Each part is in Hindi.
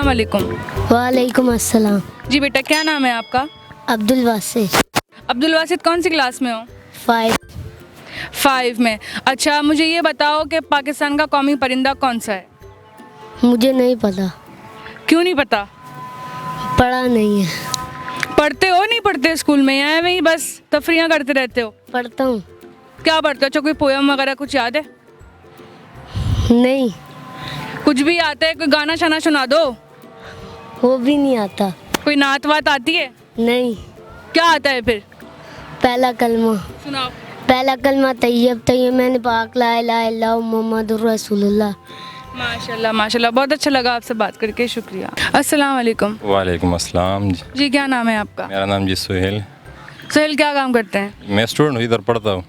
अस्सलाम वालेकुम। वालेकुम अस्सलाम। जी बेटा, क्या नाम है आपका? अब्दुल वासिफ। अब्दुल वासिद, कौन सी क्लास में हो? 5। 5 में। अच्छा, मुझे ये बताओ कि पाकिस्तान का कौमी परिंदा कौन सा है? मुझे नहीं पता, क्यों नहीं पता? पढ़ा नहीं है। पढ़ते हो नहीं पढ़ते स्कूल में, या वहीं बस तफरियाँ करते रहते हो? पढ़ता हूँ। क्या पढ़ते हो? अच्छा, कोई पोयम वगैरह कुछ याद है? नहीं, कुछ भी आता है? कोई गाना शाना सुना दो। वो भी नहीं आता। कोई नात वात आती है? नहीं। क्या आता है फिर? पहला कलमा। सुनाओ। पहला कलमा तैयब तैयब मैंने पाक ला इलाहा इल्लल्लाह मुहम्मदुर रसूलुल्लाह। माशाल्लाह माशाल्लाह, बहुत अच्छा लगा आपसे बात करके, शुक्रिया। अस्सलाम वालेकुम। वालेकुम अस्सलाम जी। जी, क्या नाम है आपका? मेरा नाम जी सुहेल। सोहेल, क्या काम करते हैं? मैं स्टूडेंट हूँ, इधर पढ़ता हूँ।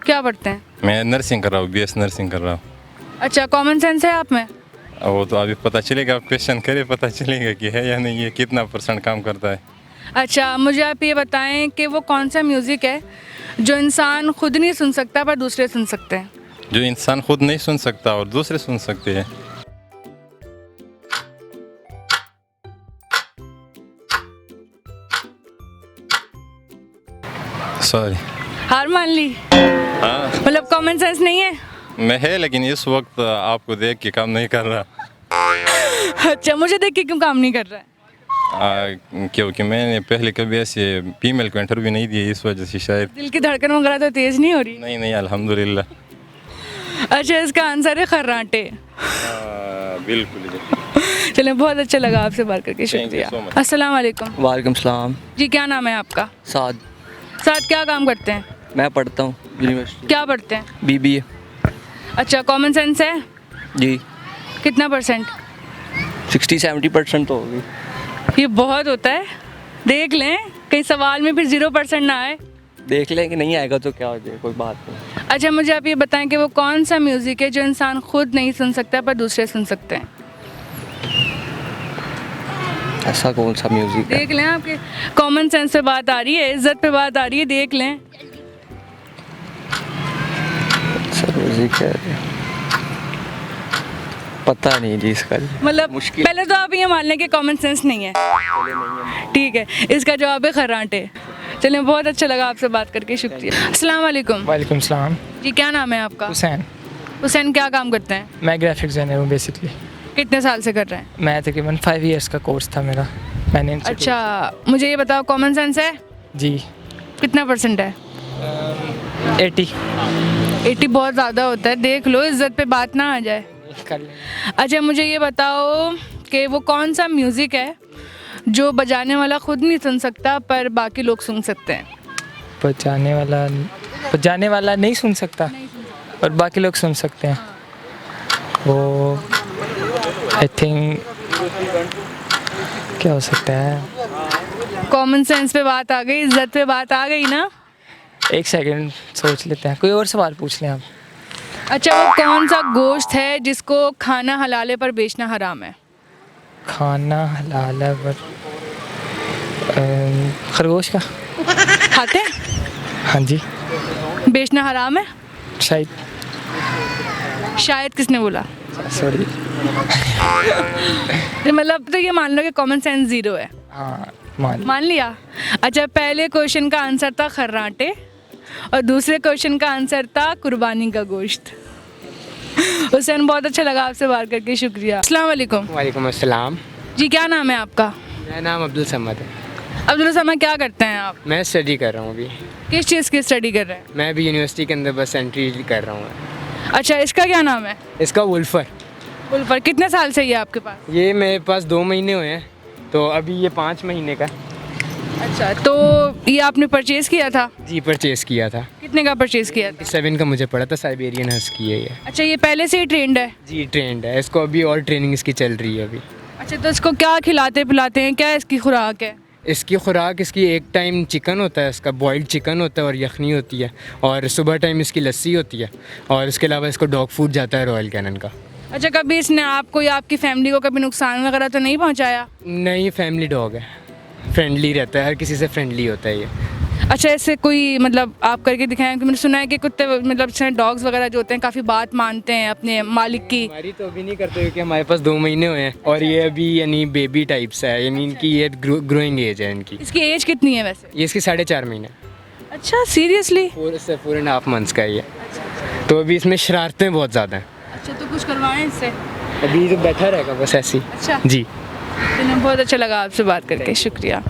क्या पढ़ते हैं? मैं नर्सिंग कर रहा हूँ, BS नर्सिंग कर रहा हूँ। अच्छा, कॉमन सेंस है आप में? वो तो अभी पता चलेगा, क्वेश्चन करे पता चलेगा कि है या नहीं, है कितना % काम करता है। अच्छा, मुझे आप ये बताएं कि वो कौन सा म्यूज़िक है जो इंसान खुद नहीं सुन सकता पर दूसरे सुन सकते हैं? जो इंसान खुद नहीं सुन सकता और दूसरे सुन सकते हैं। सॉरी। हार मान ली? हाँ, मतलब कॉमन सेंस नहीं है? मैं है लेकिन इस वक्त आपको देख के काम नहीं कर रहा। अच्छा, मुझे देख के क्यों काम नहीं कर रहा है? क्योंकि मैंने पहले कभी ऐसे फीमेल को इंटरव्यू नहीं दिया, इस वजह से शायद। दिल की धड़कन वगैरह तो तेज़ नहीं हो रही? नहीं नहीं, अल्हम्दुलिल्लाह। अच्छा, इसका आंसर है खर्राटे। बिल्कुल। चलें, बहुत अच्छा लगा आपसे बात करके, शुक्रिया। so much. अस्सलाम वालेकुम। वालेकुम सलाम। जी, क्या नाम है आपका? साद। साथ क्या काम करते हैं? मैं पढ़ता हूँ यूनिवर्सिटी क्या पढ़ते हैं? BBA। अच्छा, कॉमन सेंस है? जी, कितना %? 60-70% तो होगी। ये बहुत होता है, देख लें कहीं सवाल में फिर 0% ना आए। देख लें कि नहीं आएगा तो क्या हो जाए, कोई बात नहीं। अच्छा, मुझे आप ये बताएं कि वो कौन सा म्यूज़िक है जो इंसान खुद नहीं सुन सकता पर दूसरे सुन सकते हैं? ऐसा कौन सा म्यूज़िक है? देख लें, आपके कॉमन सेंस पे बात आ रही है, इज्जत पे बात आ रही है, देख लें। ऐसा म्यूज़िक है, पता नहीं जी इसका। मतलब मुश्किल। पहले तो आप ये मान लें कि कॉमन सेंस नहीं है। ठीक है, इसका जवाब है खर्राटे। चलिए, बहुत अच्छा लगा आपसे बात करके, शुक्रिया। अस्सलाम वालेकुम। वालेकुम सलाम। जी, क्या नाम है आपका? हुसैन। हुसैन, क्या काम करते हैं? मैं ग्राफिक डिज़ाइनर हूँ बेसिकली। कितने साल से कर रहे हैं? मैं तकरीबन 5 इयर्स का कोर्स था मेरा। मैंने इनसे अच्छा, मुझे ये बताओ, कॉमन सेंस है? जी कितना % है? 80 80 बहुत ज़्यादा होता है, देख लो इज्जत पे बात ना आ जाए। कर लेंगे। अच्छा, मुझे ये बताओ कि वो कौन सा म्यूज़िक है जो बजाने वाला खुद नहीं सुन सकता पर बाकी लोग सुन सकते हैं? बजाने वाला नहीं सुन सकता और बाकी लोग सुन सकते हैं। वो आई थिंक क्या हो सकता है? कॉमन सेंस पे बात आ गई, इज्जत पे बात आ गई ना? एक सेकंड सोच लेते हैं, कोई और सवाल पूछ लें आप। अच्छा, वो कौन सा गोश्त है जिसको खाना हलाले पर बेचना हराम है? खाना हलाल है पर खरगोश का। खाते हैं? हाँ जी, बेचना हराम है? शायद। शायद किसने बोला? सॉरी। मतलब तो ये मान लो कि कॉमन सेंस 0 है। हाँ, मान लिया। अच्छा, पहले क्वेश्चन का आंसर था खर्राटे और दूसरे क्वेश्चन का आंसर था कुर्बानी का गोश्त। हुसैन, बहुत अच्छा लगा आपसे बात करके, शुक्रिया। अस्सलाम वालेकुम। वालेकुम अस्सलाम। जी, क्या नाम है आपका? मेरा नाम अब्दुल समद है। अब्दुल समद, क्या करते हैं आप? मैं स्टडी कर रहा हूँ अभी। किस चीज़ की स्टडी कर रहे हैं? मैं अभी यूनिवर्सिटी के अंदर बस एंट्री कर रहा हूँ। अच्छा, इसका क्या नाम है? इसका वुल्फर। उल्फर, कितने साल से ये आपके पास? ये मेरे पास 2 महीने हुए हैं, तो अभी ये 5 महीने का। अच्छा, तो ये आपने परचेज़ किया था? जी, परचेज़ किया था। कितने का परचेज़ किया था? 7 का मुझे पड़ा था, साइबेरियन हस्की है ये। अच्छा, ये पहले से ही ट्रेंड है? जी, ट्रेंड है, इसको अभी और ट्रेनिंग इसकी चल रही है अभी। अच्छा, तो इसको क्या खिलाते पिलाते हैं, क्या इसकी खुराक है? इसकी खुराक, इसकी एक टाइम चिकन होता है, इसका बॉइल्ड चिकन होता है और यखनी होती है, और सुबह टाइम इसकी लस्सी होती है, और इसके अलावा इसको डॉग फूड जाता है रॉयल कैनन का। अच्छा, कभी इसने आपको या आपकी फैमिली को कभी नुकसान वगैरह तो नहीं पहुंचाया? नहीं, फैमिली डॉग है, फ्रेंडली रहता है, हर किसी से फ्रेंडली होता है ये। अच्छा, ऐसे कोई मतलब आप करके दिखाएं कि मैंने सुना है कि कुत्ते मतलब डॉग्स वगैरह जो होते हैं काफ़ी बात मानते हैं अपने मालिक की। हमारी तो अभी नहीं करते क्योंकि हमारे पास 2 महीने हुए हैं और ये अभी यानी बेबी टाइप्स है, यानी इनकी ये ग्रोइंग एज है इनकी। इसकी एज कितनी है वैसे? ये इसकी 4.5 महीने, अच्छा, सीरियसली? 4.5 months का ही है। तो अभी इसमें शरारतें बहुत ज़्यादा हैं। अच्छा, तो कुछ करवाएं इससे? अभी तो बैठा रहेगा बस ऐसे ही। अच्छा जी। तो बहुत अच्छा लगा आपसे बात करके, शुक्रिया।